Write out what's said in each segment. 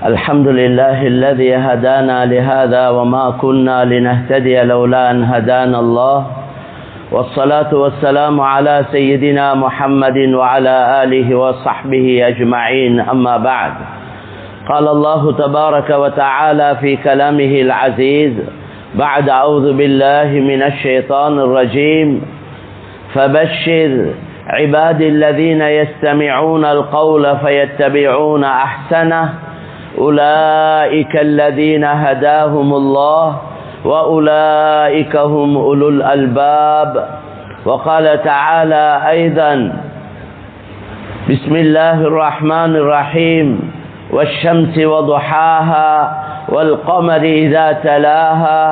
الحمد لله الذي هدانا لهذا وما كنا لنهتدي لولا أن هدانا الله، والصلاة والسلام على سيدنا محمد وعلى آله وصحبه أجمعين. أما بعد، قال الله تبارك وتعالى في كلامه العزيز بعد أعوذ بالله من الشيطان الرجيم: فبشر عبادي الذين يستمعون القول فيتبعون أحسنه أولئك الذين هداهم الله وأولئك هم أولو الألباب. وقال تعالى أيضا: بسم الله الرحمن الرحيم والشمس وضحاها والقمر إذا تلاها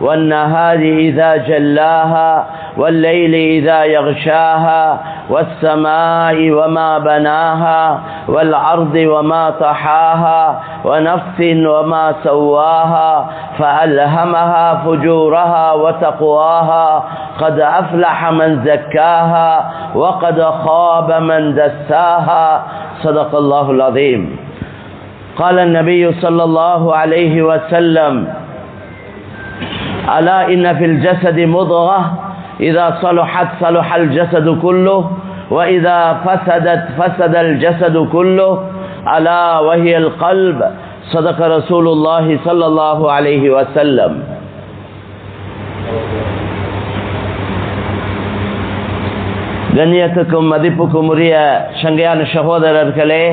والنهار إذا جلاها والليل إذا يغشاها والسماء وما بناها والأرض وما طحاها ونفس وما سواها فألهمها فجورها وتقواها قد أفلح من زكاها وقد خاب من دساها. صدق الله العظيم. قال النبي صلى الله عليه وسلم: ألا إن في الجسد مضغة إذا صلحت صلح الجسد كله وإذا فسدت فسد الجسد كله ألا وهي القلب. صدق رسول الله صلى الله عليه وسلم. கண்ணியத்துக்கும் மதிப்புக்கும் உரிய சங்கையான சகோதரர்களே,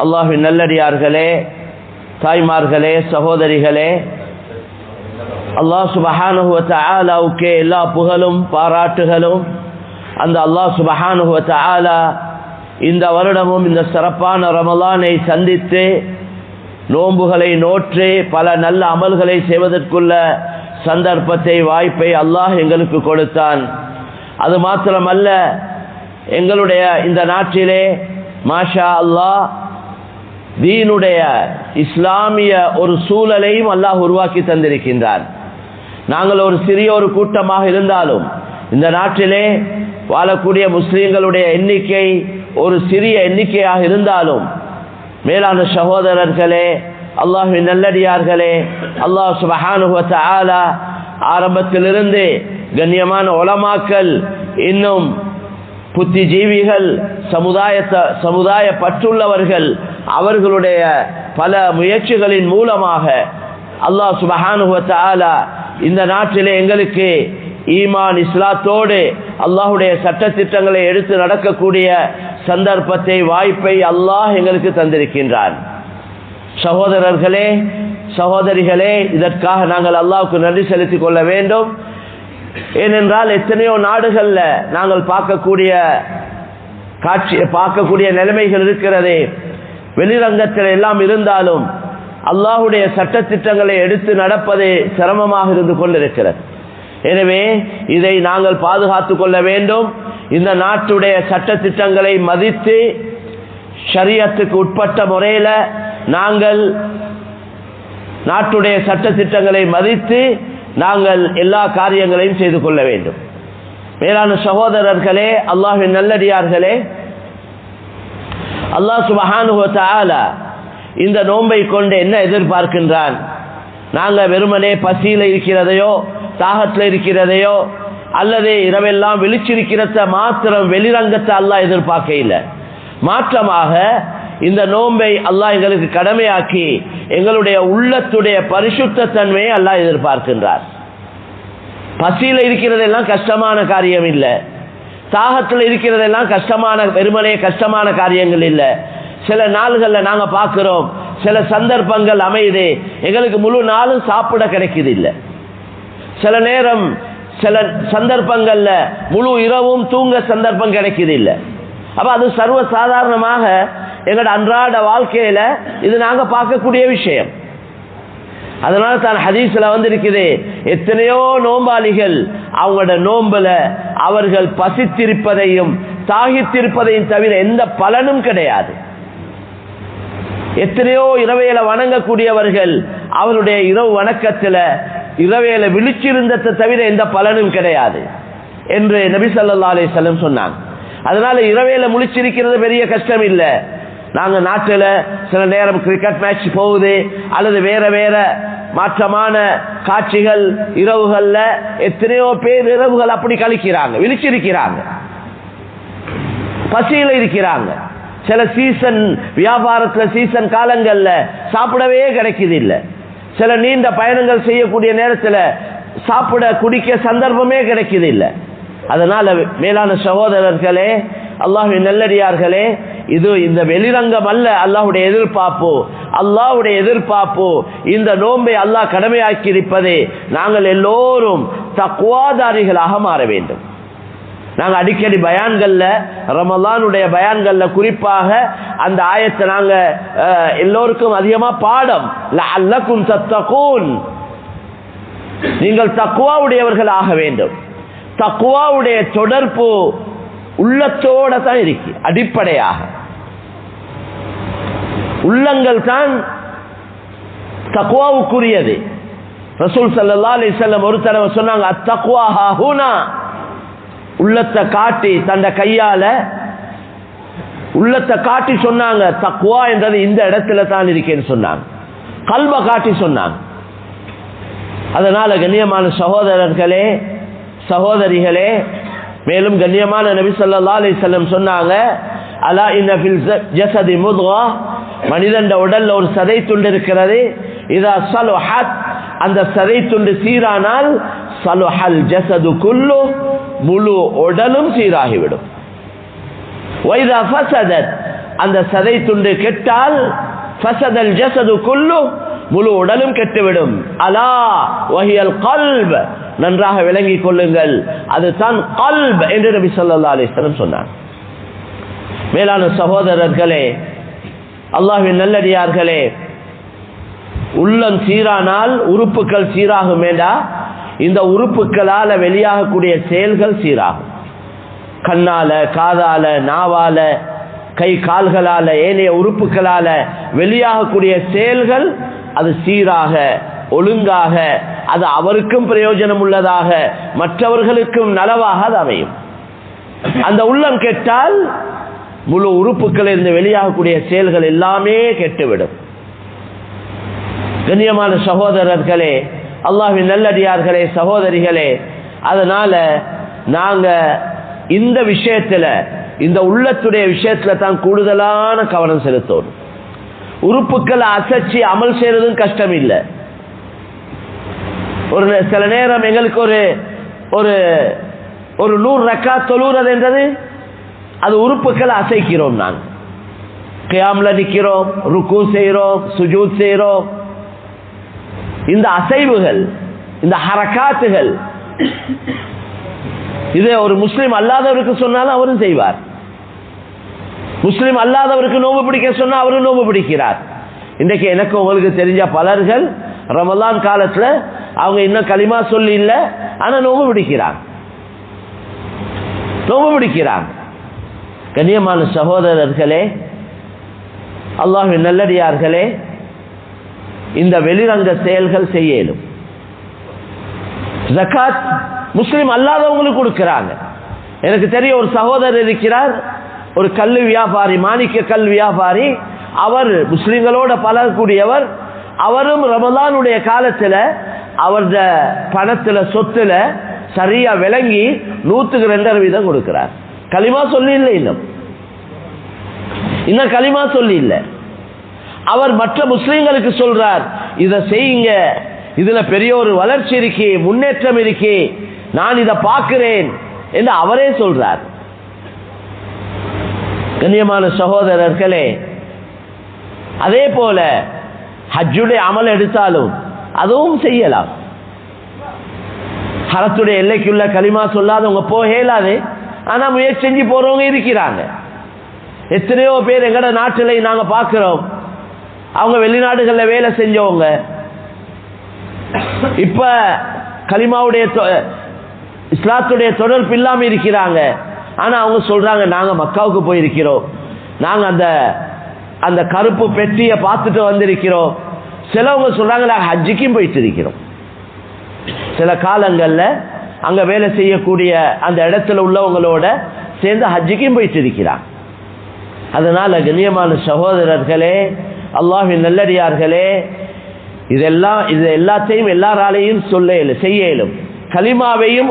அல்லாஹ்வின் நல்லடியார்களே, தாய்மார்களே, சகோதரிகளே, அல்லாஹ் சுப்ஹானஹு வ தஆலாவுக்கே எல்லா புகழும் பாராட்டுகளும். அந்த அல்லாஹ் சுப்ஹானஹு வ தஆலா இந்த வருடமும் இந்த சிறப்பான ரமலானை சந்தித்து நோன்புகளை நோற்று பல நல்ல அமல்களை செய்வதற்குள்ள சந்தர்ப்பத்தை, வாய்ப்பை அல்லாஹ் எங்களுக்கு கொடுத்தான். அது மாத்திரமல்ல, எங்களுடைய இந்த நாட்டிலே மாஷா அல்லாஹ் தீனுடைய இஸ்லாமிய ஒரு சூழலையும் அல்லாஹ் உருவாக்கி தந்திருக்கின்றான். நாங்கள் ஒரு சிறிய ஒரு கூட்டமாக இருந்தாலும் இந்த நாட்டிலே வாழக்கூடிய முஸ்லிம்களுடைய எண்ணிக்கை ஒரு சிறிய எண்ணிக்கையாக இருந்தாலும், மேலான சகோதரர்களே, அல்லாஹ்வின் நல்லடியார்களே, அல்லாஹ் சுப்ஹானஹு வ தஆலா ஆரம்பத்திலிருந்து கண்ணியமான உலமாக்கள், இன்னும் புத்திஜீவிகள், சமுதாய பற்றுள்ளவர்கள், அவர்களுடைய பல முயற்சிகளின் மூலமாக அல்லாஹ் சுப்ஹானஹு வ தஆலா இந்த நாட்டிலே எங்களுக்கு ஈமான் இஸ்லாத்தோடு அல்லாஹுடைய சட்டத்திட்டங்களை எடுத்து நடக்கக்கூடிய சந்தர்ப்பத்தை, வாய்ப்பை அல்லாஹ் எங்களுக்கு தந்திருக்கின்றான். சகோதரர்களே, சகோதரிகளே, இதற்காக நாங்கள் அல்லாஹ்வுக்கு நன்றி செலுத்திக் கொள்ள வேண்டும். ஏனென்றால் எத்தனையோ நாடுகள்ல நாங்கள் பார்க்கக்கூடிய நிலைமைகள் இருக்கிறது. வெளிரங்கத்தில் எல்லாம் இருந்தாலும் அல்லாஹுடைய சட்டத்திட்டங்களை எடுத்து நடப்பது சிரமமாக இருந்து கொண்டிருக்கிறது. எனவே இதை நாங்கள் பாதுகாத்து கொள்ள வேண்டும். இந்த நாட்டுடைய சட்டத்திட்டங்களை மதித்து ஷரியத்துக்கு உட்பட்ட முறையில் நாங்கள் நாட்டுடைய சட்டத்திட்டங்களை மதித்து நாங்கள் எல்லா காரியங்களையும் செய்து கொள்ள வேண்டும். மேலான சகோதரர்களே, அல்லாஹ்வின் நல்லடியார்களே, அல்லாஹ் சுப்ஹானஹு வ தஆலா இந்த நோன்பை கொண்டு என்ன எதிர்பார்க்கின்றான்? நாங்கள் வெறுமனே பசியில் இருக்கிறதையோ தாகத்தில் இருக்கிறதையோ அல்லது இரவெல்லாம் விழிச்சிருக்கிறத மாத்திரம் வெளிரங்கத்தை அல்லாஹ் எதிர்பார்க்க இல்லை. மாற்றமாக இந்த நோன்பை அல்லாஹ் எங்களுக்கு கடமையாக்கி எங்களுடைய உள்ளத்துடைய பரிசுத்த தன்மையை அல்லாஹ் எதிர்பார்க்கின்றார். பசியில் இருக்கிறதெல்லாம் கஷ்டமான காரியம் இல்லை, தாகத்தில் இருக்கிறதெல்லாம் வெறுமனே கஷ்டமான காரியங்கள் இல்லை. சில நாள்களில் நாங்கள் பார்க்கிறோம், சில சந்தர்ப்பங்கள் அமையுது, எங்களுக்கு முழு நாளும் சாப்பிட கிடைக்குது இல்லை. சில நேரம் சில சந்தர்ப்பங்கள்ல முழு இரவும் தூங்க சந்தர்ப்பம் கிடைக்குது இல்லை. அப்ப அது சர்வ சாதாரணமாக எங்களோட அன்றாட வாழ்க்கையில இது நாங்க பார்க்கக்கூடிய விஷயம். அதனால தான் ஹதீஸ்ல இருக்குது, எத்தனையோ நோம்பாளிகள் அவங்களோட நோம்புல அவர்கள் பசித்திருப்பதையும் தாகித்திருப்பதையும் தவிர எந்த பலனும் கிடையாது. எத்தனையோ இரவையில வணங்கக்கூடியவர்கள் அவருடைய இரவு வணக்கத்துல இரவையில விழிச்சிருந்ததை தவிர எந்த பலனும் கிடையாது என்று நபி ஸல்லல்லாஹு அலைஹி வஸல்லம் சொன்னாங்க. அதனால இரவையில முழிச்சிருக்கிறது பெரிய கஷ்டம் இல்லை. நாங்க நாட்டில் சில நேரம் கிரிக்கெட் மேட்ச் போகுது அல்லது வேற வேற மாற்றமான காட்சிகள் இரவுகள்ல எத்தனையோ பேர் இரவுகள் அப்படி கழிக்கிறாங்க, விழிச்சிருக்கிறாங்க, பசியில இருக்கிறாங்க. சில சீசன் வியாபாரத்துல சீசன் காலங்கள்ல சாப்பிடவே கிடைக்குது இல்ல. சில நீண்ட பயணங்கள் செய்யக்கூடிய நேரத்துல சாப்பிட குடிக்க சந்தர்ப்பமே கிடைக்குது இல்ல. அதனால மேலான சகோதரர்களே, அல்லாஹ்வின் நல்லடியார்களே, இது இந்த வெளிரங்கம் அல்ல அல்லாஹ்வுடைய எதிர்பார்ப்பு. அல்லாஹ்வுடைய எதிர்பார்ப்பு இந்த நோன்பை அல்லாஹ் கடமையாக்கி இருப்பதே நாங்கள் எல்லோரும் தக்வாதாரிகளாக மாற வேண்டும். நாங்க அடிக்கடி பயான்கள்ல, ரமலானுடைய பயான்கள்ல குறிப்பாக அந்த ஆயத்தை நாங்க எல்லோருக்கும் அதிகமா பாடம், லஅல்லக்கும் தத்தகூன், நீங்கள் தக்வாவுடையவர்கள் ஆக வேண்டும். தக்வாவுடைய தொடர்பு உள்ளத்தோட தான் இருக்கு. அடிப்படையாக உள்ளங்கள் தான் தக்வாவுக்குரியது. ரசூல் ஸல்லல்லாஹு அலைஹி வஸல்லம் ஒரு தடவை சொன்னாங்க, அத்தக்வா ஹாஹுனா, உள்ளத்தை காட்டி தந்த கையால உள்ளத்தை காட்டி சொன்னாங்க, தக்வா என்றது இந்த இடத்துல தான் இருக்கேன்னு சொன்னாங்க, கல்ப காட்டி சொன்னாங்க. அதனால கண்ணியமான சகோதரர்களே சகோதரிகளே, மேலும் கண்ணியமான நபி ஸல்லல்லாஹு அலைஹி வஸல்லம் சொன்னாங்க, அலா இன்ன ஃபில் ஜஸதி முத்கா, மனிதன் உடல்ல ஒரு சதை துண்டு இருக்கிறது, இதா ஸலுஹத், அந்த சதை துண்டு சீரானால் ஸலுஹல் ஜஸது குல்லு, முழு உடலும் சீராகிவிடும். வைதா ஃபஸதத், அந்த சதை துண்டு கெட்டால் ஃபஸதல் ஜஸது குல்லு, முழு உடலும் கெட்டுவிடும். அலா வஹியல் கல்ப், நன்றாக விளங்கிக் கொள்ளுங்கள், அதுதான் கல்ப் என்று நபி ஸல்லல்லாஹு அலைஹி வஸல்லம் சொன்னார். மேலான சகோதரர்களே, அல்லாஹ்வின் நல்லடியார்களே, உள்ளம் சீரானால் உறுப்புகள் சீராகும். வேண்டா இந்த உறுப்புகளால வெளியாகக்கூடிய செயல்கள் சீராகும். கண்ணால, காதால, நாவால, கை கால்களால, ஏனைய உறுப்புகளால வெளியாகக்கூடிய செயல்கள் அது சீராக, ஒழுங்காக, அது அவருக்கும் பிரயோஜனம் உள்ளதாக, மற்றவர்களுக்கும் நலவாக அது அமையும். அந்த உள்ளம் கெட்டால் முழு உறுப்புகளில் இருந்து வெளியாகக்கூடிய செயல்கள் எல்லாமே கெட்டுவிடும். கண்ணியமான சகோதரர்களே, அல்லாஹ்வின் நல்லடியார்களே, சகோதரிகளே, அதனால நாங்க இந்த விஷயத்துல, இந்த உள்ளத்துடைய விஷயத்துல தான் கூடுதலான கவனம் செலுத்தணும். உறுப்புக்களை அசைச்சி அமல் செய்யறதும் கஷ்டம் இல்லை. ஒரு சில நேரம் எங்களுக்கு ஒரு 100 ரக்காத் தொழுகிறது என்றது அது உறுப்புக்களை அசைக்கிறோம். நாங்கள் கியாம்ல நிக்கிறோம், ருக்கு செய்யறோம், சுஜூத் செய்யறோம். இந்த அசைவுகள், இந்த ஹரக்காத்துகள், இது ஒரு முஸ்லிம் அல்லாதவருக்கு சொன்னாலும் அவரும் செய்வார். முஸ்லிம் அல்லாதவருக்கு நோன்பு பிடிக்க சொன்னா அவரும் நோன்பு பிடிக்கிறார். இன்றைக்கு எனக்கு உங்களுக்கு தெரிஞ்ச பலர்கள் ரமலான் காலத்துல அவங்க இன்னும் களிமா சொல்லி இல்லை, ஆனா நோன்பு பிடிக்கிறாங்க. கண்ணியமான சகோதரர்களே, அல்லாஹ்வின் நல்லடியார்களே, இந்த வெளிரங்க செயல்கள் செய்யலும். ஜகாத் முஸ்லிம் அல்லாதவங்களுக்கு கொடுக்கிறாங்க. எனக்கு தெரிய ஒரு சகோதரர் இருக்கிறார், ஒரு கல் வியாபாரி, மாணிக்க கல் வியாபாரி. அவர் முஸ்லிம்களோட பழகக்கூடியவர். அவரும் ரமலானுடைய காலத்துல அவரது பணத்துல, சொத்துல சரியா விளங்கி 102% கொடுக்கிறார். களிமா சொல்லி இல்லை, இன்னும் களிமா சொல்லி இல்லை. அவர் மற்ற முஸ்லிம்களுக்கு சொல்றார், இதை செய்யுங்க, இதுல பெரிய ஒரு வளர்ச்சி இருக்கு, முன்னேற்றம் இருக்கு, நான் இதை பார்க்கிறேன் என்று அவரே சொல்றார். கண்ணியமான சகோதரர்களே, அதே போல ஹஜ்ஜுடைய அமல் எடுத்தாலும் அதுவும் செய்யலாம். ஹரத்துடைய எல்லைக்குள்ள களிமா சொல்லாதவங்க போக இயலாது, ஆனா முயற்சி செஞ்சு போறவங்க இருக்கிறாங்க. எத்தனையோ பேர் எங்கட நாட்டிலே நாங்க பார்க்கிறோம், அவங்க வெளிநாடுகள்ல வேலை செஞ்சவங்க இப்ப களிமாவுடைய இஸ்லாத்துடைய தொடர்பு இல்லாம இருக்கிறாங்க. ஆனா அவங்க சொல்றாங்க, நாங்க மக்காவுக்கு போயிருக்கிறோம், நாங்க அந்த கருப்பு பெட்டியை பார்த்துட்டு வந்திருக்கிறோம். சிலவங்க சொல்றாங்க, நாங்க ஹஜ்ஜிக்கும் போயிட்டு இருக்கிறோம். சில காலங்கள்ல அங்க வேலை செய்யக்கூடிய அந்த இடத்துல உள்ளவங்களோட சேர்ந்து ஹஜ்ஜிக்கும் போயிட்டு இருக்கிறாங்க. அதனால கண்ணியமான சகோதரர்களே, அல்லாஹ்வின் நல்லடியார்களே, இது எல்லாத்தையும் எல்லாராலையும் செய்ய இயலும். கலிமாவையும்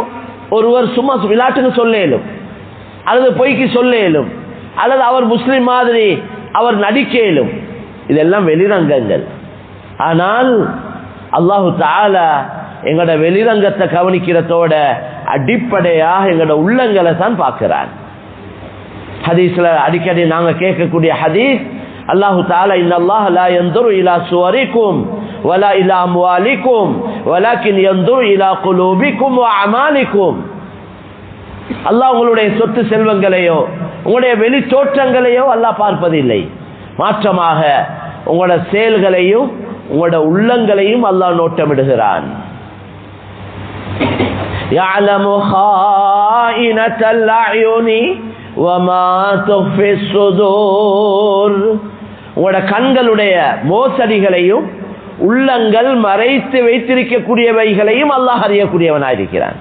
ஒருவர் சும்மா விளையாட்டுக்கு சொல்ல இயலும், அல்லது பொய்க்கு சொல்ல இயலும், அல்லது அவர் முஸ்லிம் மாதிரி அவர் நடிக்க இயலும். இதெல்லாம் வெளிரங்கங்கள். ஆனால் அல்லாஹு தஆலா எங்களோட வெளிரங்கத்தை கவனிக்கிறதோட அடிப்படையாக எங்களோட உள்ளங்களை தான் பார்க்கிறான். ஹதீஸ்ல அடிக்கடி நாங்க கேட்கக்கூடிய ஹதீஸ், அல்லாஹு தஆலா இன்னல்லாஹ லா யன்துரு இலா சுவரிக்கும் வலா இலா அம்வாலிக்கும் வலாக்கின் யன்துரு இலா குலூபிக்கும் வ அமாலிக்கும். அல்லாஹ் உங்களுடைய சொத்து செல்வங்களையோ உங்களுடைய வெளி தோற்றங்களையோ அல்லாஹ் பார்ப்பதில்லை, மாற்றமாக உங்களோட செயல்களையும் உங்களோட உள்ளங்களையும் அல்லாஹ் நோட்டமிடுகிறான். يعلم خائنة الأعين وما تخفي الصدور. உங்களோட கண்களுடைய மோசடிகளையும் உள்ளங்கள் மறைத்து வைத்திருக்கக்கூடியவைகளையும் அல்லாஹ் அறியக்கூடியவனாயிருக்கிறான்.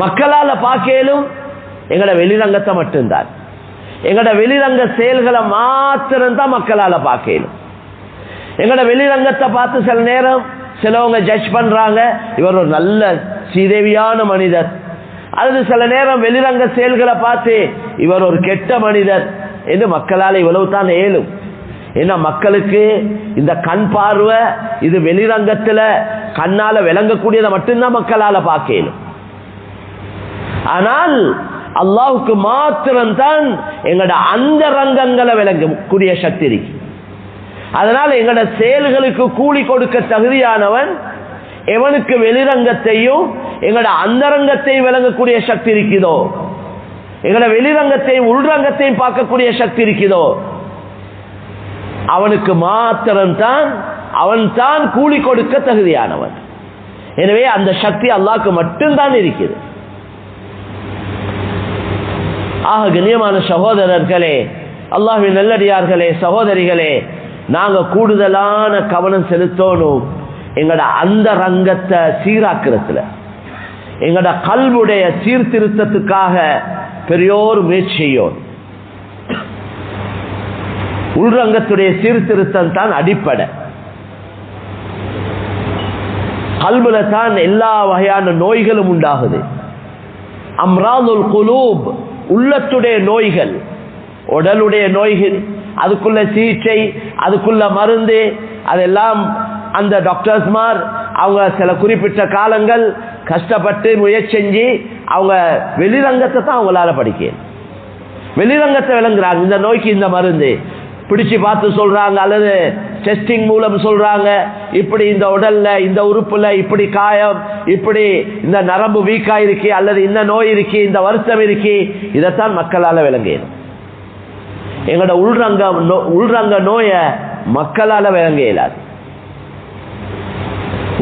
மக்களால பார்க்கலும் எங்களோட வெளிரங்கத்தை மட்டும்தான், எங்களோட வெளிரங்க செயல்களை மாத்திரம்தான் மக்களால பார்க்கலும். எங்களோட வெளிரங்கத்தை பார்த்து சில நேரம் சிலவங்க ஜட்ஜ் பண்றாங்க, இவர் ஒரு நல்ல சீதேவியான மனிதர், அல்லது சில நேரம் வெளிரங்க செயல்களை பார்த்து இவர் ஒரு கெட்ட மனிதர் என்று மக்களால் இவ்வளவு தான் ஏலும். ஏன்னா மக்களுக்கு இந்த கண் பார்வை இது வெளிரங்கத்துல கண்ணால விளங்கக்கூடியதை மட்டும்தான் மக்களால பார்க்கலும். ஆனால் அல்லாஹ்வுக்கு மாத்திரம்தான் எங்களோட அந்த ரங்கங்களை விளங்கக்கூடிய சக்தி இருக்கு. அதனால எங்களோட செயல்களுக்கு கூலி கொடுக்க தகுதியானவன் எவனுக்கு வெளிரங்கத்தையும் எங்களோட அந்தரங்கத்தையும் விளங்கக்கூடிய சக்தி இருக்குதோ, எங்களோட வெளிரங்கத்தையும் உள்ரங்கத்தையும் பார்க்கக்கூடிய சக்தி இருக்குதோ, அவனுக்கு மாத்திரம்தான் அவன் தான் கூலி கொடுக்க தகுதியானவன். எனவே அந்த சக்தி அல்லாஹ்க்கு மட்டும்தான் இருக்குது. ஆக கண்ணியமான சகோதரர்களே, அல்லாஹ்வின் நல்லடியார்களே, சகோதரிகளே, நாங்க கூடுதலான கவனம் செலுத்தணும் எங்களோட அந்த ரங்கத்தை சீராக்கிறதுல, எங்களோட கல்வுடைய சீர்திருத்தத்துக்காக பெரியோர் முயற்சி செய்யும். உள்ரங்கத்துடைய சீர்திருத்தம் தான் அடிப்படை. கல்புல தான் எல்லா வகையான நோய்களும் உண்டாகுது. அம்ராதுல் குலூப், உள்ளத்துடைய நோய்கள், உடலுடைய நோய்கள், அதுக்குள்ள சிகிச்சை, அதுக்குள்ள மருந்து, அதெல்லாம் அந்த டாக்டர்ஸ்மார் அவங்க சில குறிப்பிட்ட காலங்கள் கஷ்டப்பட்டு முயற்சி செஞ்சு அவங்க வெளிரங்கத்தை தான் அவங்களால படிக்க, வெளிரங்கத்தை விளங்குறாங்க. இந்த நோய்க்கு இந்த மருந்து பிடிச்சு பார்த்து சொல்றாங்க, அல்லது டெஸ்டிங் மூலம் சொல்றாங்க, இப்படி இந்த உடல்ல இந்த உறுப்புல இப்படி காயம், இப்படி இந்த நரம்பு வீக்கா இருக்கு, அல்லது இந்த நோய் இருக்கு, இந்த வருத்தம் இருக்கு. இதைத்தான் மக்களால விளங்கணும். எங்களோட உள்ரங்க நோய மக்களால விளங்க இயலாது.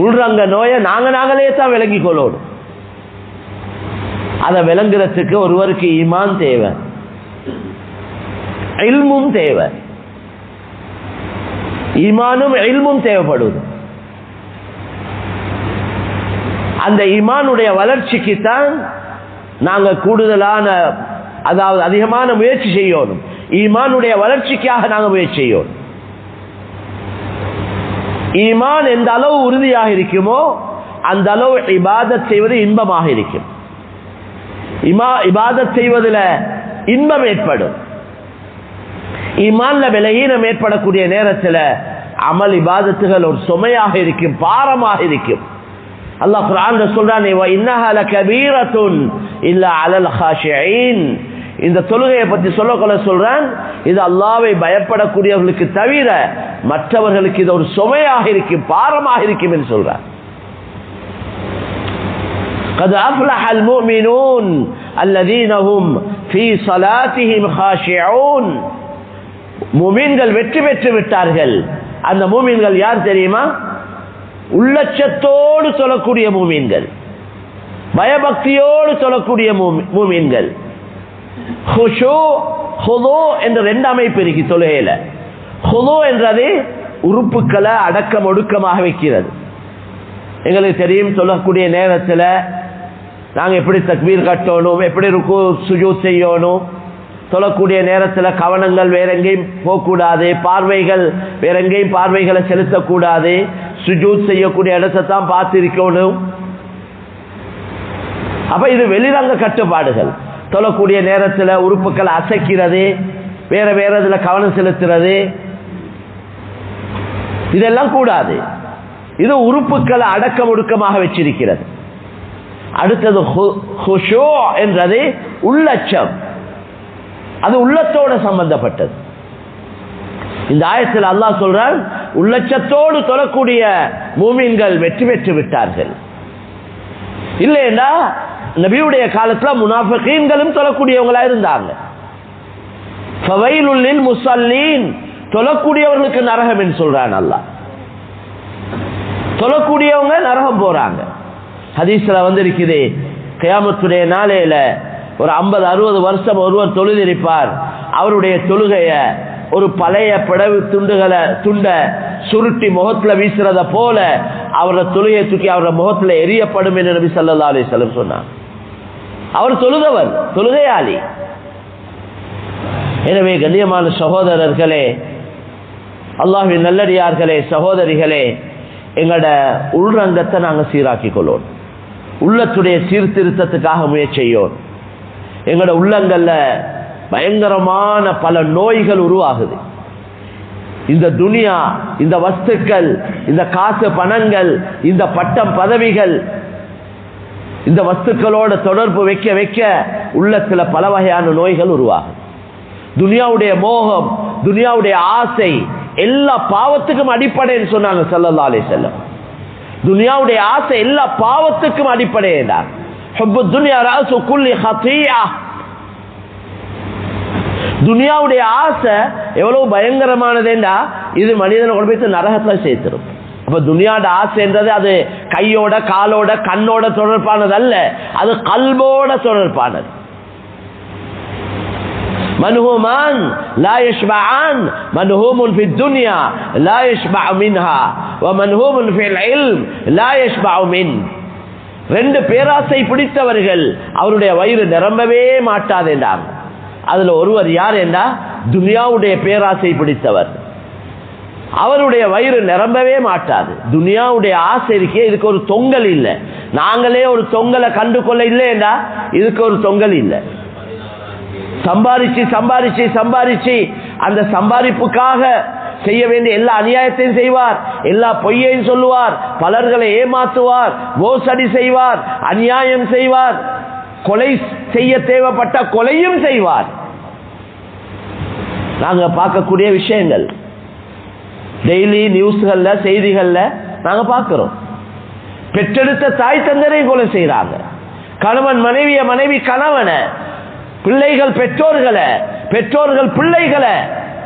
உள்ரங்க நோயை நாங்களே தான் விளங்கிக் கொள்ளணும். அதை விளங்குறதுக்கு ஒருவருக்கு ஈமான் தேவை, இல்மும் தேவை. ஈமானும் இல்மும் தேவைப்படுது. அந்த ஈமானுடைய வளர்ச்சிக்கு தான் நாங்க கூடுதலான, அதாவது அதிகமான முயற்சி செய்யணும். ஈமானுடைய வளர்ச்சிக்காக நாங்க முயற்சி செய்யணும். ஈமான் எந்த அளவு உறுதியாக இருக்குமோ அந்த அளவு இபாதத் செய்வது இன்பமாக இருக்கும். இபாதத் செய்வதில் இன்பம் ஏற்படும். ஈமான்ல பலகீனம் ஏற்படக்கூடிய நேரத்தில் அமல் இபாதத்துகள் ஒரு சுமையாக இருக்கும், பாரமாக இருக்கும். அல்லாஹ் குர்ஆன்ல சொல்றானே, வ இன்னஹா லகபீரத்துன் இல்லா அலல் காஷிஈன். இந்த தொழுகையை பற்றி சொல்றான், இது அல்லாஹ்வை பயப்படக்கூடியவர்களுக்கு தவிர மற்றவர்களுக்கு இது ஒரு சுமையாக இருக்கும், பாரமாக இருக்கும் என்று சொல்றான். قد أفلح المؤمنون الذين هم في صلاتهم خاشعون. முஃமின்கள் வெற்றி பெற்று விட்டார்கள். அந்த முஃமின்கள் யார் தெரியுமா? உள்ளச்சத்தோடு சொல்லக்கூடிய முஃமின்கள், பயபக்தியோடு சொல்லக்கூடிய முஃமின்கள். ஹுஷூ ஹுது என்ற ரெண்டு அமைப்பு இருக்கு தொழுகையில. ஹுது என்றது உறுப்புக்களை அடக்கம் ஒடுக்கமாக வைக்கிறது. எங்களுக்கு தெரியும், சொல்லக்கூடிய நேரத்தில் நாங்கள் எப்படி தக்பீர் கட்டணும், எப்படி ருக்கு சுஜூத் செய்யணும், தொழக்கூடிய நேரத்தில் கவனங்கள் வேற எங்கேயும் போகக்கூடாது, பார்வைகள் வேற எங்கேயும் பார்வைகளை செலுத்தக்கூடாது, சுஜூத் செய்யக்கூடிய இடத்தை தான் பார்த்திருக்கணும். அப்ப இது வெளிரங்க கட்டுப்பாடுகள். தொழக்கூடிய நேரத்தில் உறுப்புகளை அசைக்கிறது, வேற வேற இதுல கவனம் செலுத்துறது, இதெல்லாம் கூடாது. இது உறுப்புகளை அடக்க ஒடுக்கமாக வச்சிருக்கிறது. அடுத்தது ஹுஷூ என்றது உள்ளச்சம், அது உள்ளத்தோடு சம்பந்தப்பட்டது. இந்த ஆயத்தில் அல்லாஹ் சொல்றான், உள்ளச்சத்தோடு தொழக்கூடிய மூமின்கள் வெற்றி பெற்று விட்டார்கள். இல்லைன்னா நபியுடைய காலத்துல முனாஃபிகீன்களும் தொழக்கூடியவங்களா இருந்தாங்க. ஃபவைலுல் லில் முஸல்லீன், தொழக்கூடியவர்களுக்கு நரகம் என்று சொல்றான் அல்லாஹ். தொழக்கூடியவங்க நரகம் போறாங்க. ஹதீஸ்ல வந்திருக்குது, கியாமத்துடைய நாளையில ஒரு 50-60 வருஷம் ஒருவர் தொழுதிருப்பார். அவருடைய தொழுகைய ஒரு பழைய பிடவு துண்டை சுருட்டி முகத்துல வீசுறத போல அவரோட தொழுகையை தூக்கி அவரோட முகத்துல எரியப்படும் என்று நபி ஸல்லல்லாஹு அலைஹி வஸல்லம் சொன்னார். அவர் தொழுதவர், தொழுகையாளி. எனவே கண்ணியமான சகோதரர்களே, அல்லாஹ்வின் நல்லடியார்களே, சகோதரிகளே, எங்களோட உள்ரங்கத்தை நாங்கள் சீராக்கிக் கொள்ளோம். உள்ளத்துடைய சீர்திருத்தத்துக்காக முயற்சி செய்யோம். எங்களோட உள்ளங்கள்ல பயங்கரமான பல நோய்கள் உருவாகுது. இந்த துனியா, இந்த வஸ்துக்கள், இந்த காசு பணங்கள், இந்த பட்டம் பதவிகள், இந்த வஸ்துக்களோட தொடர்பு வைக்க வைக்க உள்ளத்துல பல வகையான நோய்கள் உருவாகும். துனியாவுடைய மோகம், துனியாவுடைய ஆசை எல்லா பாவத்துக்கும் அடிப்படைன்னு சொன்னாங்க ஸல்லல்லாஹு அலைஹி வஸல்லம். துனியாவுடைய ஆசை எல்லா பாவத்துக்கும் அடிப்படை. ஹுப்பு துன்யா ரஅஸு குல்லி ஹதீஆ. துனியாவுடைய ஆசை எவ்வளவு பயங்கரமானதுன்னா இது மனிதனை கொண்டு போய் நரகத்துல சேர்த்துரும். அப்ப துனியாவோட ஆசைன்றது அது கையோட காலோட கண்ணோட தொடர்பானது அல்ல, அது கல்போட தொடர்பானது. منهومان لا يشبعان منهوم في الدنيا لا يشبع منها ومنهوم في العلم لا يشبع منه. ரெண்டு பேராசை பிடித்தவர்கள் அவருடைய வயிறு நிரம்பவே மாட்டாது என்றாங்க. அதுல ஒருவர் யார் என்றா துனியாவுடைய பேராசை பிடித்தவர். அவருடைய வயிறு நிரம்பவே மாட்டாது. துனியாவுடைய ஆசை இருக்கே, இதுக்கு ஒரு தொங்கல் இல்லை. நாங்களே ஒரு தொங்கலை கண்டு கொள்ள இல்லைன்னா இதுக்கு ஒரு தொங்கல் இல்லை. சம்பாரிச்சு சம்பாரிச்சு சம்பாரிச்சு அந்த சம்பாதிப்புக்காக செய்ய வேண்டிய எல்லா அநியாயத்தையும் செய்வார், எல்லா பொய்யையும் சொல்லுவார், பலர்களை ஏமாற்றுவார், மோசடி செய்வார், அநியாயம் செய்வார், கொலை செய்ய தேவைப்பட்ட கொலையும் செய்வார். நாங்க பார்க்கக்கூடிய விஷயங்கள் டெய்லி நியூஸ்கள்ல செய்திகள்ல நாங்க பார்க்கிறோம். பெற்றெடுத்த தாய் தந்தரை கொலை செய்யறாங்க, கணவன் மனைவிய, மனைவி கணவனை, பிள்ளைகள் பெற்றோர்களை, பெற்றோர்கள் பிள்ளைகளை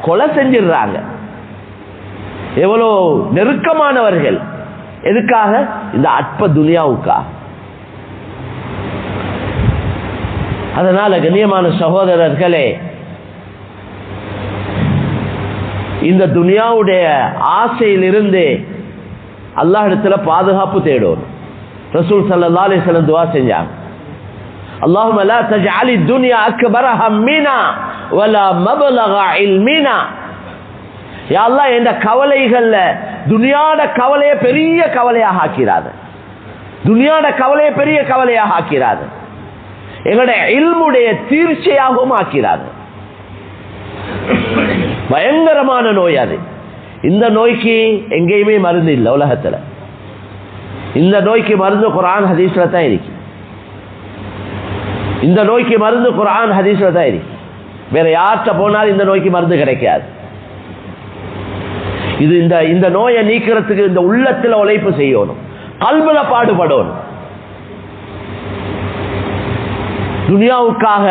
கொலை செஞ்சிடறாங்க. எவ்வளோ நெருக்கமானவர்கள். எதுக்காக? இந்த அற்ப துனியாவுக்காக. அதனால கண்ணியமான சகோதரர்களே, இந்த துனியாவுடைய ஆசையிலிருந்து அல்லாஹ்விடத்துல பாதுகாப்பு தேடணும். ரசூல் ஸல்லல்லாஹு அலைஹி வஸல்லம் துஆ செஞ்சாங்க, اللهم لا تجعل الدنيا أكبر همنا ولا مبلغ علمنا. யா அல்லாஹ், இந்த கவலைகள்ல துனியாட கவலையை பெரிய கவலையாக ஆக்கிறாது, துனியாட கவலையை பெரிய கவலையாக ஆக்கிறாது, எங்களுடைய இல்முடைய தீர்ச்சையாகவும் ஆக்கிறாது. பயங்கரமான நோய் அது. இந்த நோய்க்கு எங்கேயுமே மருந்து இல்லை உலகத்துல. இந்த நோய்க்கு மருந்து குர்ஆன் ஹதீஸ்ல தான் இருக்கு. இந்த நோய்க்கு மருந்து குர்ஆன் ஹதீஸ்ல தான் இருக்கு. வேற யார்கிட்ட போனாலும் இந்த நோய்க்கு மருந்து கிடைக்காது. இது இந்த நோயை நீக்கிறதுக்கு இந்த உள்ளத்துல உழைப்பு செய்யணும், கல்புல பாடுபடணும். துனியாவுக்காக,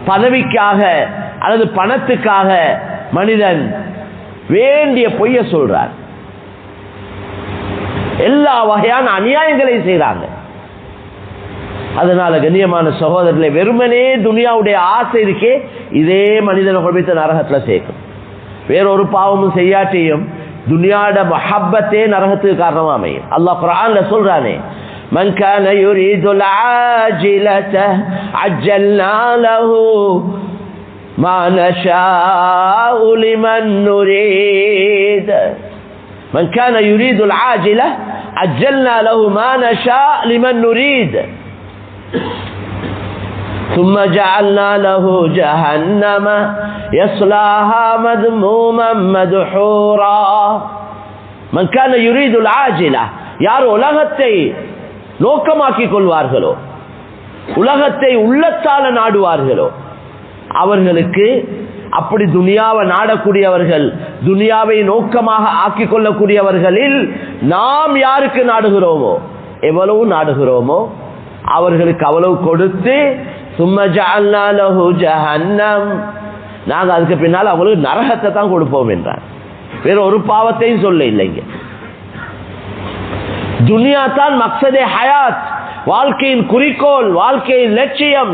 பதவிக்காக அல்லது பணத்துக்காக மனிதன் வேண்டிய பொய்ய சொல்றார், எல்லா வகையான அநியாயங்களையும் செய்யறாங்க. அதனால கண்ணியமான சகோதரர்களை, வெறுமனே துனியாவுடைய ஆசை இருக்கே, இதே மனிதனை கொண்டு நரகத்துல சேர்க்கும். வேறொரு பாவமும் செய்யாட்டியும் துனியாட மஹப்பத்தே நரகத்துக்கு காரணமா அமையும். அல்லாஹ் குர்ஆன்ல சொல்றானே, من كان يريد العاجلة عجلنا له ما نشاء لمن نريد من كان يريد العاجلة عجلنا له ما نشاء لمن نريد ثم جعلنا له جهنم يصلاها مذموما مدحورا من كان يريد العاجلة யார் உலகத்தை நோக்கமாக்கிக் கொள்வார்களோ, உலகத்தை உள்ளத்தால நாடுவார்களோ, அவர்களுக்கு அப்படி துனியாவை நாடக்கூடியவர்கள், துனியாவை நோக்கமாக ஆக்கிக் கொள்ளக்கூடியவர்களில் நாம் யாருக்கு நாடுகிறோமோ, எவ்வளவு நாடுகிறோமோ அவர்களுக்கு அவ்வளவு கொடுத்து ثم جعلنا له جهنم நாங்கள் அதுக்கு பின்னால் அவங்களுக்கு நரகத்தை தான் கொடுப்போம் என்றார். வேற ஒரு பாவத்தையும் சொல்ல இல்லைங்க. துனியா தான் மக்சதே ஹயாத், வாழ்க்கையின் குறிக்கோள், வாழ்க்கையின் லட்சியம்.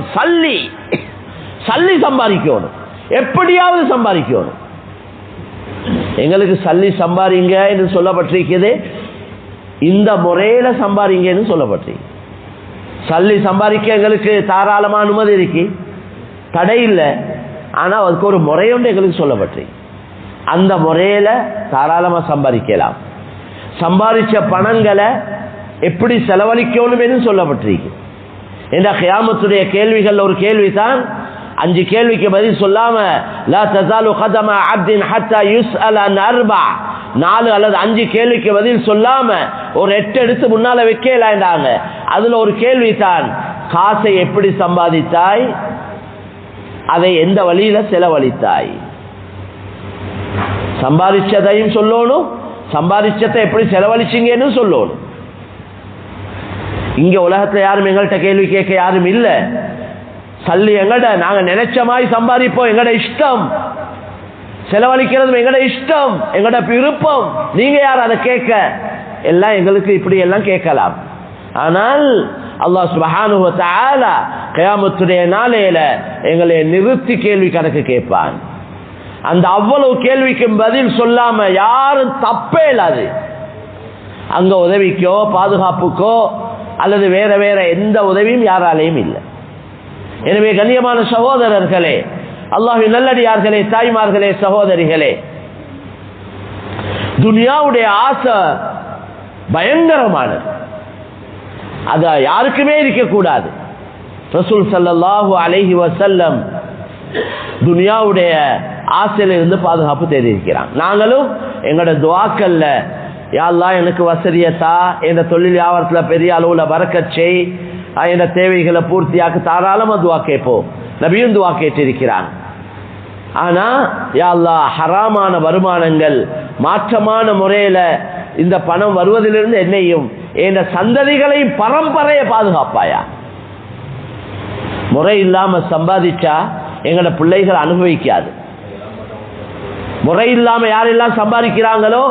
சல்லி சம்பாதிக்கணும், எப்படியாவது சம்பாதிக்கணும். எங்களுக்கு சல்லி சம்பாதிங்க என்று சொல்லப்பட்டிருக்கிறது, இந்த முறையில சம்பாதிங்கன்னு சொல்லப்பட்டிருக்கு. சல்லி சம்பாதிக்க எங்களுக்கு தாராளமா அனுமதி இருக்கு, தடை இல்லை. ஆனா அதுக்கு ஒரு முறையொன்று எங்களுக்கு சொல்லப்பட்டிருக்கு. அந்த முறையில தாராளமா சம்பாதிக்கலாம். சம்பாதிச்ச பணங்களை எப்படி செலவழிக்கணும் என்று சொல்லப்பட்டிருக்கு. என்ற கியாமத்துடைய கேள்விகள் ஒரு கேள்விதான். 5 கேள்விக்கு பதில் சொல்லாம லா தஸாலு கதம அப்தின் ஹத்தா யுஸ்அல அன் அர்பா, 4 அல்லது 5 கேள்விக்கு பதில் சொல்லாம ஒரு 8 எடுத்து முன்னால வைக்கலாண்டாங்க. அதுல ஒரு கேள்வி தான், காசை எப்படி சம்பாதித்தாய், அதை எந்த வழியில செலவழித்தாய். சம்பாதிச்சதையும் சொல்லணும், சம்பாதிச்சதை எப்படி செலவழிச்சிங்கன்னு சொல்லணும். இங்க உலகத்துல யாரும் எங்கள்கிட்ட கேள்வி கேட்க யாரும் இல்ல. சல்லி எங்கட, நாங்க நினைச்ச மாதிரி சம்பாதிப்போம், எங்கட இஷ்டம். செலவழிக்கிறது எங்கட இஷ்டம், எங்கட விருப்பம். நீங்க யார் அதை கேட்க? எல்லாம் எங்களுக்கு இப்படி எல்லாம் கேட்கலாம். ஆனால் அல்லாஹ் சுப்ஹானஹு வ தஆலா கியாமத்துடைய நாளையில எங்களை நிறுத்தி கேள்வி கணக்கு கேட்பான். அந்த அவ்வளவு கேள்விக்கு பதில் சொல்லாம யாரும் தப்பே இல்லாது. அங்க உதவிக்கோ பாதுகாப்புக்கோ அல்லது வேற வேற எந்த உதவியும் யாராலையும் இல்லை. எனவே கண்ணியமான சகோதரர்களே, அல்லாஹ்வின் நல்லடியார்களே, தாய்மார்களே, சகோதரிகளே, துனியாவுடைய ஆசை பயங்கரமானது. அது யாருக்குமே இருக்கக்கூடாது. ரசூல் ஸல்லல்லாஹு அலைஹி வஸல்லம் துனியாவுடைய ஆசையிலிருந்து பாதுகாப்பு தேடியிருக்கிறான். நாங்களும் எங்களோட துஆக்கள்ல யா அல்லாஹ் எனக்கு வசதியத்தா, என்ற தொழில் வியாபாரத்துல பெரிய அளவுல பரக்கத் செய், என்ற தேவைகளை பூர்த்தியாக்க தாராளமா துஆ கேட்போம். நபியும் துஆ கேட்டிருக்கிறான். ஆனா யா அல்லாஹ் ஹராமான வருமானங்கள், மாற்றமான முறையில இந்த பணம் வருவதிலிருந்து என்னையும் என்ற சந்ததிகளை பரம்பரையை பாதுகாப்பாயா. முறை இல்லாம சம்பாதிச்சா எங்களோட பிள்ளைகள் அனுபவிக்காது. முறை இல்லாம யாரெல்லாம் சம்பாதிக்கிறாங்களோ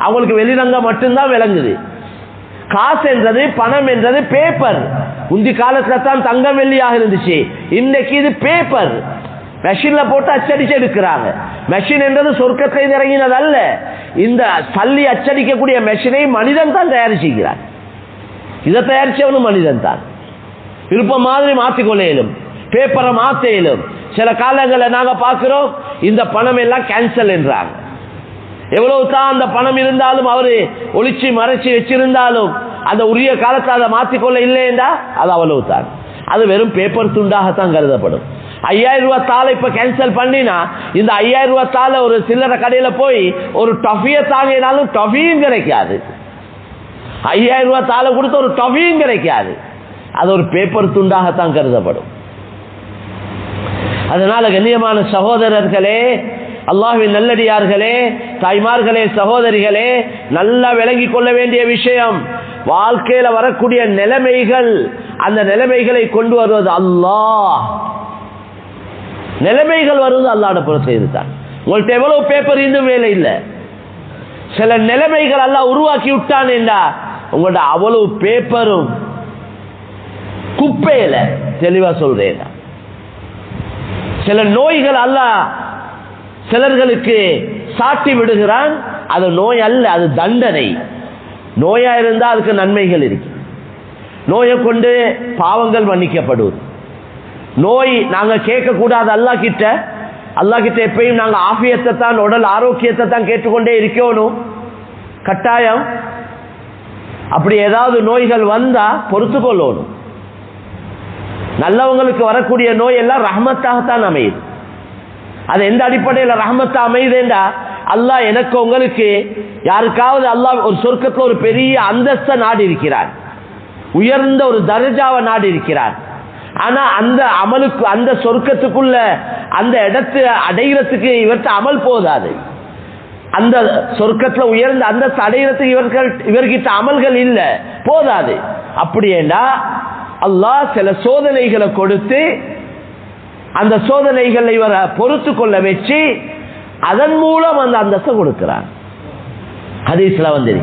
அவங்களுக்கு வெளிரங்கம் மட்டும்தான் விளங்குது. காசு என்றது, பணம் என்றது பேப்பர். முந்தி காலத்துல தான் தங்கம் வெள்ளியாக இருந்துச்சு. இன்னைக்கு இது பேப்பர், மெஷின்ல போட்டு அச்சடிச்சு எடுக்கிறாங்க. மெஷின் என்றது சொர்க்கத்தில் இறங்கினது அல்ல. இந்த சல்லி அச்சடிக்கக்கூடிய மெஷினை மனிதன் தான் தயாரிச்சுக்கிறார். இதை தயாரிச்சவனும் மனிதன் தான். விருப்பம் மாதிரி மாற்றிக்கொள்ள இயலும், பேப்பரை மாற்ற இயலும். சில காலங்களில் நாங்க பார்க்கிறோம், இந்த பணம் எல்லாம் கேன்சல் என்றாங்க. எவ்வளவு தான் அந்த பணம் இருந்தாலும் அவரு ஒளிச்சு மறைச்சு வச்சிருந்தாலும் அந்த உரிய காலத்தை அதை மாற்றிக்கொள்ள இல்லையா, அது அவ்வளவு தான். அது வெறும் பேப்பர் துண்டாகத்தான் கருதப்படும். 5000 ரூபாய் தாளை இப்ப கேன்சல் பண்ணினா, இந்த 5000 ரூபாய் தாளை ஒரு சில்லறை கடையில போய் ஒரு டஃபியை தாங்கினாலும் டஃபியும் கிடைக்காது. 5000 ரூபாய் தாளை கொடுத்து ஒரு டஃபியும் கிடைக்காது. அது ஒரு பேப்பர் துண்டாகத்தான் கருதப்படும். அதனால கண்ணியமான சகோதரர்களே, அல்லாஹ்வின் நல்லடியார்களே, தாய்மார்களே, சகோதரிகளே, நல்லா விளங்கிக் கொள்ள வேண்டிய விஷயம், வாழ்க்கையில வரக்கூடிய நிலைமைகள், அந்த நிலைமைகளை கொண்டு வருவது அல்லாஹ். நிலைமைகள் வருவது அல்லாஹ்வுடைய புறத்தில் இருந்தான். உங்கள்கிட்ட எவ்வளவு பேப்பர் இன்னும் வேலை இல்லை. சில நிலைமைகள் அல்லாஹ் உருவாக்கி விட்டான் என்றா உங்கள்ட்ட அவ்வளவு பேப்பரும் குப்பையில. தெளிவா சொல்றேன், சில நோய்கள் அல்லாஹ் சிலர்களுக்கு சாட்டி விடுகிறான். அது நோய் அல்ல, அது தண்டனை. நோயா இருந்தா அதுக்கு நன்மைகள் இருக்கு. நோயை கொண்டு பாவங்கள் மன்னிக்கப்படுவது. நோய் நாங்க கேட்க கூடாது அல்லாஹ் கிட்ட, அல்லாஹ் கிட்ட எப்பயும் நாங்க ஆஃபியத்தை தான், உடல் ஆரோக்கியத்தை தான் கேட்டுக்கொண்டே இருக்கணும் கட்டாயம். அப்படி ஏதாவது நோய்கள் வந்தா பொறுத்து கொள்ளணும். நல்லவங்களுக்கு வரக்கூடிய நோய் எல்லாம் ரஹ்மத்தாகத்தான் அமையுது. அது எந்த அடிப்படையில் ரஹ்மத்தா அமையுதுண்டா, அல்லாஹ் எனக்கு உங்களுக்கு யாருக்காவது அல்லாஹ் ஒரு சொர்க்கத்தில் ஒரு பெரிய அந்தஸ்தை நாடி இருக்கிறார், உயர்ந்த ஒரு தர்ஜாவை நாடி இருக்கிறார். ஆனா அந்த அமலுக்கு, அந்த சொர்க்கத்துக்குள்ள அந்த இடத்தை அடைகிறதுக்கு இவர்கிட்ட அமல் போதாது. அந்த சொர்க்கத்துல உயர்ந்த அந்தஸ்து அடைகிறதுக்கு இவர்கிட்ட அமல்கள் இல்ல, போதாது. அப்படியேண்டா அல்லாஹ் சில சோதனைகளை கொடுத்து அந்த சோதனைகளை இவரை பொறுத்து கொள்ள வச்சு அதன் மூலம் அந்த அந்தஸ்தை கொடுக்கிறார். ஹதீஸ்ல வந்திரு.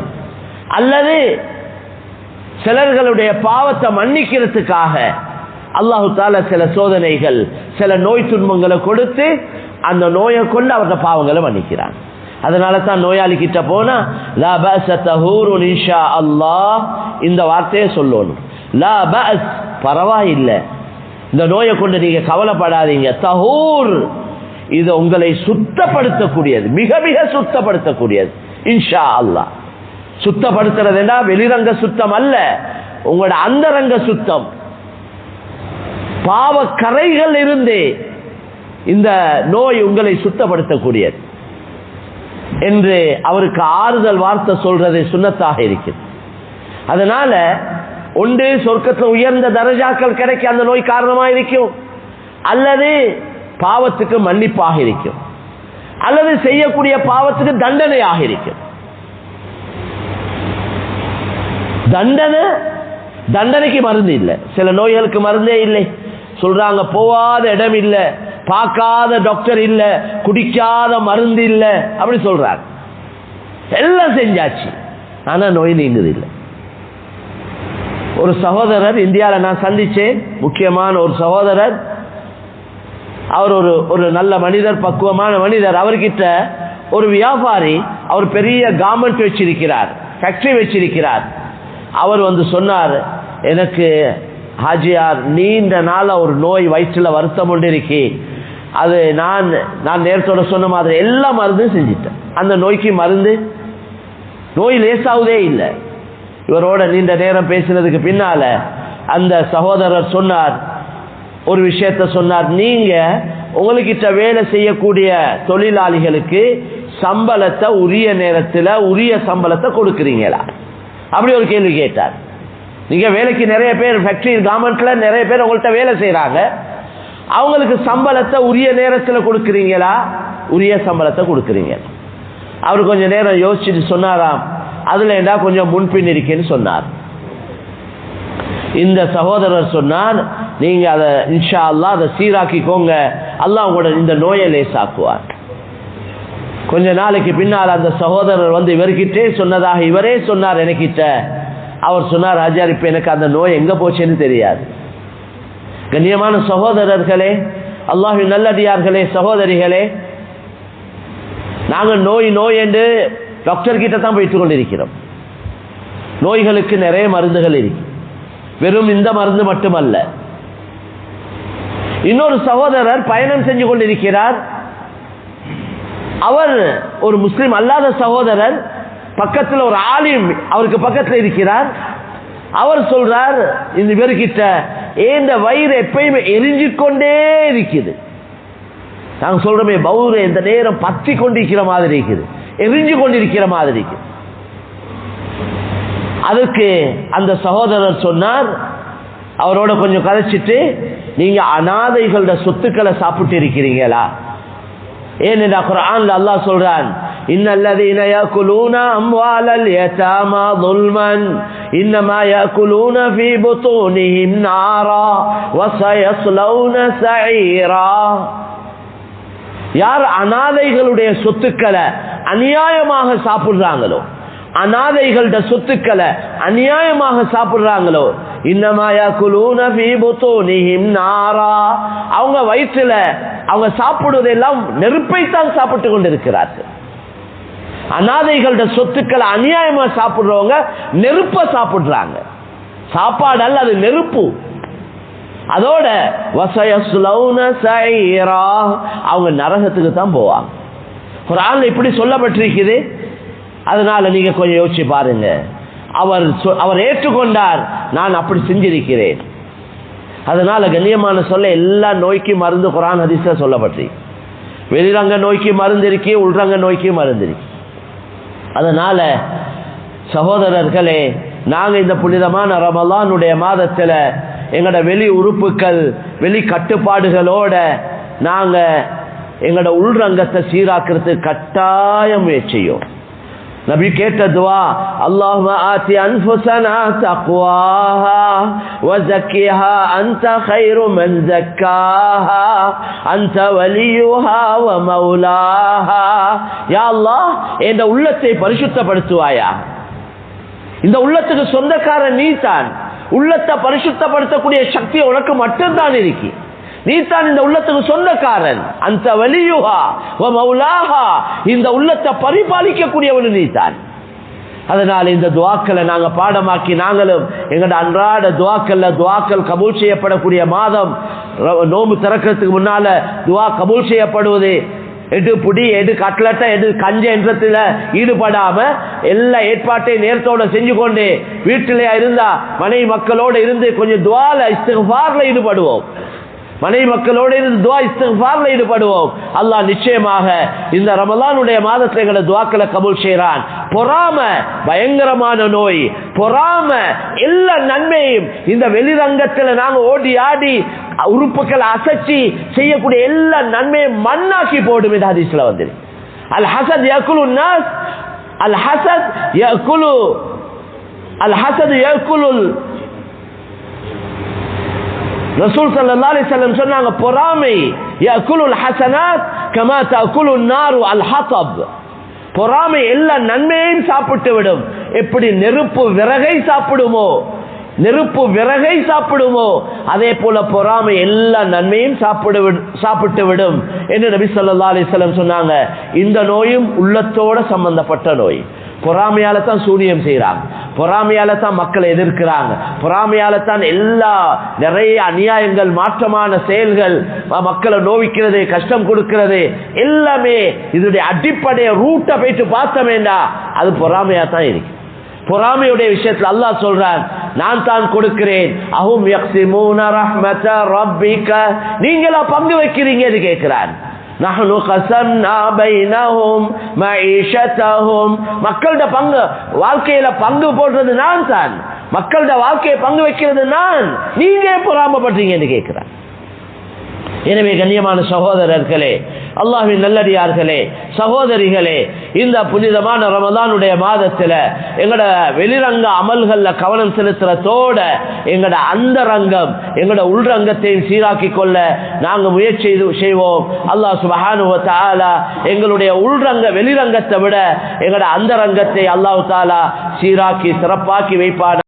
அல்லது சிலர்களுடைய பாவத்தை மன்னிக்கிறதுக்காக அல்லாஹு தஆலா சில சோதனைகள், சில நோய் துன்பங்களை கொடுத்து அந்த நோயை கொண்டு அவருடைய பாவங்களை மன்னிக்கிறான். அதனால தான் நோயாளி கிட்ட போனா லா பஅஸ தஹூருன் இன்ஷா அல்லாஹ் இந்த வார்த்தையை சொல்லணும். லா பஅஸ், பரவாயில்லை, இந்த நோயை கொண்டு நீங்க கவலைப்படாதீங்க. தஹூர், இது உங்களை சுத்தப்படுத்தக்கூடியது, மிக மிக சுத்தப்படுத்தக்கூடியது. இன்ஷா அல்லாஹ். சுத்தப்படுத்துறதுன்னா வெளிரங்க சுத்தம் அல்ல, உங்களோட அந்தரங்க சுத்தம். பாவ கரைகள் இருந்து இந்த நோய் உங்களை சுத்தப்படுத்தக்கூடியது என்று அவருக்கு ஆறுதல் வார்த்தை சொல்றது சுன்னத்தாக இருக்கிறது. அதனால ஒன்று சொர்க்கத்தில் உயர்ந்த தரஜாக்கள் கிடைக்க அந்த நோய் காரணமாக இருக்கும், அல்லது பாவத்துக்கு மன்னிப்பாக இருக்கும், அல்லது செய்யக்கூடிய பாவத்துக்கு தண்டனையாக இருக்கும். தண்டனைக்கு மருந்து இல்லை, சில நோய்களுக்கு மருந்தே இல்லை. சொல்றாங்க போகாத இடம் இல்லை, பார்க்காத டாக்டர் இல்ல, குடிக்காத மருந்து இல்ல, அப்படி சொல்றாங்க. எல்லாம் செஞ்சாச்சு, ஆனா நோய் நீங்குது இல்லை. ஒரு சகோதரர் இந்தியாவில் நான் சந்திச்சேன், முக்கியமான ஒரு சகோதரர். அவர் ஒரு நல்ல மனிதர், பக்குவமான மனிதர். அவர்கிட்ட ஒரு வியாபாரி, அவர் பெரிய கார்மெண்ட் வச்சிருக்கிறார், ஃபேக்டரி வச்சிருக்கிறார். அவர் சொன்னார், எனக்கு ஹாஜியார் நீண்ட நாள ஒரு நோய் வயிற்றுல வருத்தம் கொண்டு இருக்கி, அது நான் நேரத்தோட சொன்ன மாதிரி எல்லா மருந்தும் செஞ்சிட்டேன், அந்த நோய்க்கு மருந்து, நோய் லேசாவதே இல்லை. இவரோட நீண்ட நேரம் பேசினதுக்கு பின்னால அந்த சகோதரர் சொன்னார், ஒரு விஷயத்த சொன்னார், நீங்க உங்ககிட்ட வேலை செய்யக்கூடிய தொழிலாளிகளுக்கு சம்பளத்தை உரிய நேரத்தில் உரிய சம்பளத்தை கொடுக்குறீங்களா, அப்படி ஒரு கேள்வி கேட்டார். நீங்க வேலைக்கு நிறைய பேர் ஃபேக்டரி கார்மெண்ட்ல நிறைய பேர் உங்கள்கிட்ட வேலை செய்யறாங்க, அவங்களுக்கு சம்பளத்தை உரிய நேரத்தில் கொடுக்குறீங்களா, உரிய சம்பளத்தை கொடுக்குறீங்க. அவர் கொஞ்சம் நேரம் யோசிச்சுட்டு சொன்னாராம், அதுல என்ன கொஞ்சம் முன்பின் இருக்கேன்னு சொன்னார். இந்த சகோதரர் சொன்னார், நீங்க அதை இன்ஷா அல்லாஹ் அதை சீராக்கிக்கோங்க, அல்லாஹ் உங்களோட இந்த நோயை லேசாக்குவார். கொஞ்ச நாளைக்கு பின்னால் அந்த சகோதரர் இவர்கிட்டே சொன்னதாக இவரே சொன்னார் எனக்கிட்ட. அவர் சொன்னார், ஹஜ்ஜார் இப்ப எனக்கு அந்த நோய் எங்க போச்சுன்னு தெரியாது. கண்ணியமான சகோதரர்களே, அல்லாஹ்வின் நல்லடியார்களே, சகோதரிகளே, நாங்கள் நோய் என்று டாக்டர் கிட்ட தான் போயிட்டு கொண்டிருக்கிறோம். நோய்களுக்கு நிறைய மருந்துகள் இருக்கு, வெறும் இந்த மருந்து மட்டுமல்ல. இன்னொரு சகோதரர் பயணம் செஞ்சு கொண்டிருக்கிறார். அவர் ஒரு முஸ்லிம் அல்லாத சகோதரர், பக்கத்தில் ஒரு ஆலிம் அவருக்கு பக்கத்தில் இருக்கிறார். அவர் சொல்றார், இந்த பேர்கிட்ட இந்த வயிறு எப்பயுமே எரிஞ்சு கொண்டே இருக்குது. நாங்க சொல்றோமே, பவுரு இந்த நேரம் பற்றி கொண்டிருக்கிற மாதிரி இருக்குது, எரிஞ்சு கொண்டிருக்கிற மாதிரி இருக்கு. அதுக்கு அந்த சகோதரர் சொன்னார், அவரோட கொஞ்சம் கதைச்சிட்டு, நீங்க அனாதைகளோட சொத்துக்களை சாப்பிட்டு இருக்கிறீங்களா? ஏனென்றா குர்ஆன்ல அல்லாஹ் சொல்றான், இன்னல்லதீன யாகுலூன அம்வாலல் யதாமா ظுல்மன் இன்னமா யாகுலூன ஃபீ புதூனிஹிம் நாரா வஸயஸ்லௌன ஸஈரா. யார் அனாதைகளுடைய சொத்துக்களை அநியாயமாக சாப்பிடுறாங்களோ, அனாதைகளோட சொத்துக்களை அநியாயமாக சாப்பிடுறாங்களோ, இன்னமா யாகுலூன ஃபீ புதூனிஹிம் நாரா, அவங்க வயிற்றுல அவங்க சாப்பிடுவதெல்லாம் நெருப்பைத்தான் சாப்பிட்டு கொண்டிருக்கிறார்கள். அனாதைகளோட சொத்துக்களை அநியாயமா சாப்பிடுறவங்க நெருப்ப சாப்பிடுறாங்க. சாப்பாடு அல்ல, அது நெருப்பு. அதோட வஸயஸ்லௌன ஸஈரா, அவங்க நரகத்துக்கு தான் போவாங்க. குர்ஆன்ல இப்படி சொல்லப்பட்டிருக்குது. அதனால நீங்க கொஞ்சம் யோசிச்சு பாருங்க. அவர் ஏற்றுக்கொண்டார், நான் அப்படி செஞ்சிருக்கிறேன். அதனால கண்ணியமான சொல்ல எல்லா நோய்க்கும் மருந்து குர்ஆன் ஹதீஸ்ல சொல்லப்பட்டிருக்கு. வெளிரங்க நோய்க்கு மருந்து இருக்கு, உள்ரங்க நோய்க்கு மருந்து இருக்கு. அதனால சகோதரர்களே, நாங்க இந்த புனிதமான ரமலானுடைய மாதத்துல எங்களோட வெளி உறுப்புகள் வெளி கட்டுப்பாடுகளோட நாங்க எங்களோட உள்ரங்கத்தை சீராக்கிறதுக்கு கட்டாயம் முயற்சியும். நபி கேட்ட துஆ, அல்லாஹும்ம ஆதி அன்ஃபுஸனா தக்வாஹா வ ஸக்கிஹா அன்த கைரு மன் ஸக்காஹா அன்த வலியுஹா வ மௌலாஹா. யா அல்லாஹ், இந்த உள்ளத்தை பரிசுத்தப்படுத்துவாயா. இந்த உள்ளத்துக்கு சொந்தக்காரன் நீதான். உள்ளத்தை பரிசுத்தப்படுத்தக்கூடிய சக்தி உனக்கு மட்டும்தான் இருக்கு. நீதான் இந்த உள்ளத்துக்கு சொந்தக்காரன். அந்த வலியுஹா வ மௌலாஹா, இந்த உள்ளத்தை பரிபாலிக்கக்கூடியவன் நீதான். அதனால இந்த துஆக்களை நாங்க பாடமாக்கி நாங்களும் எங்களோட அன்றாட துஆக்கள் கபூல் செய்யப்படக்கூடிய மாதம். நோம்பு திறக்கிறதுக்கு முன்னால துஆ கபூல் செய்யப்படுவது எடு புடி எடு கட்லட்டை எடு கஞ்ச என்றத்துல ஈடுபடாம எல்லா ஏற்பாட்டையும் நேரத்தோட செஞ்சு கொண்டு வீட்டிலேயா இருந்தா மனைவி மக்களோடு இருந்து கொஞ்சம் துஆல இஸ்திக்ஃபார்ல ஈடுபடுவோம். மனைவி மக்களோடு இருந்து துஆ இஸ்திக்ஃபார்ல ஈடுபடுவோம். அல்லாஹ் நிச்சயமாக இந்த ரமலானுடைய மாதத்துல எங்களோட துஆக்களை கபூல் செய்றான். பொறாம பயங்கரமான நோய். பொறாம எல்லா நன்மையும் இந்த வெளிரங்கத்துல நாங்க ஓடி ஆடி உறுப்புகளை அசைச்சி செய்யக்கூடிய எல்லா நன்மையும் மண்ணாக்கி போடும். இந்த ஹதீஸ்ல வந்து அல் ஹஸத் யகுலு நாஸ், அல் ஹஸத் யகுலு ரசூல் ஸல்லல்லாஹு அலைஹி வஸல்லம் சொன்னாங்க, பொறாமை யகுலுல் ஹஸனாத் கமா தஅகுலுன் நாரு அல் ஹதப். பொறாமை எல்லா நன்மையையும் சாப்பிட்டு விடும். எப்படி நெருப்பு விறகை சாப்பிடுமோ அதே போல பொறாமை எல்லா நன்மையும் சாப்பிட்டு விடும் என்று நபி ஸல்லல்லாஹு அலைஹி வஸல்லம் சொன்னாங்க. இந்த நோயும் உள்ளத்தோட சம்பந்தப்பட்ட நோய். பொறாமையால தான் சூனியம் செய்யறாங்க, பொறாமையால தான் மக்களை எதிர்க்கிறாங்க, பொறாமையால தான் நிறைய அநியாயங்கள் மாற்றமான செயல்கள் மக்களை நோவிக்கிறது, கஷ்டம் கொடுக்கிறது எல்லாமே. இதனுடைய அடிப்படைய ரூட்டை போயிட்டு பார்த்தோமேண்டா அது பொறாமையா தான் இருக்கு. பொறாமையுடைய விஷயத்துல அல்லாஹ் சொல்றான், நான் தான் கொடுக்கிறேன். அஹும் யக்ஸிமூன ரஹ்மத ரப்பிக, நீங்களா பங்கு வைக்கிறீங்க என்று கேட்கிறான். நஹ்னு கஸம்னா பைனஹும் மஈஷதஹும், மக்களோட பங்கு வாழ்க்கையில பங்கு போடுறது நான் தான், மக்களோட வாழ்க்கையை பங்கு வைக்கிறது நான், நீங்க பொறாமைப்படுறீங்க என்று கேட்கிறான். எனவே கண்ணியமான சகோதரர்களே, அல்லாஹ்வின் நல்லடியார்களே, சகோதரிகளே, இந்த புனிதமான ரமலானுடைய மாதத்துல எங்கட வெளிரங்க அமல்கள்ல கவனம் செலுத்துறதோட எங்கட அந்தரங்கம் எங்கட உள்ரங்கத்தையும் சீராக்கி கொள்ள நாங்க முயற்சி செய்வோம். அல்லாஹ் சுப்ஹானஹு வ தஆலா எங்களுடைய வெளிரங்கத்தை விட எங்கட அந்தரங்கத்தை அல்லாஹ் தஆலா சீராக்கி சிறப்பாக்கி வைப்பான்.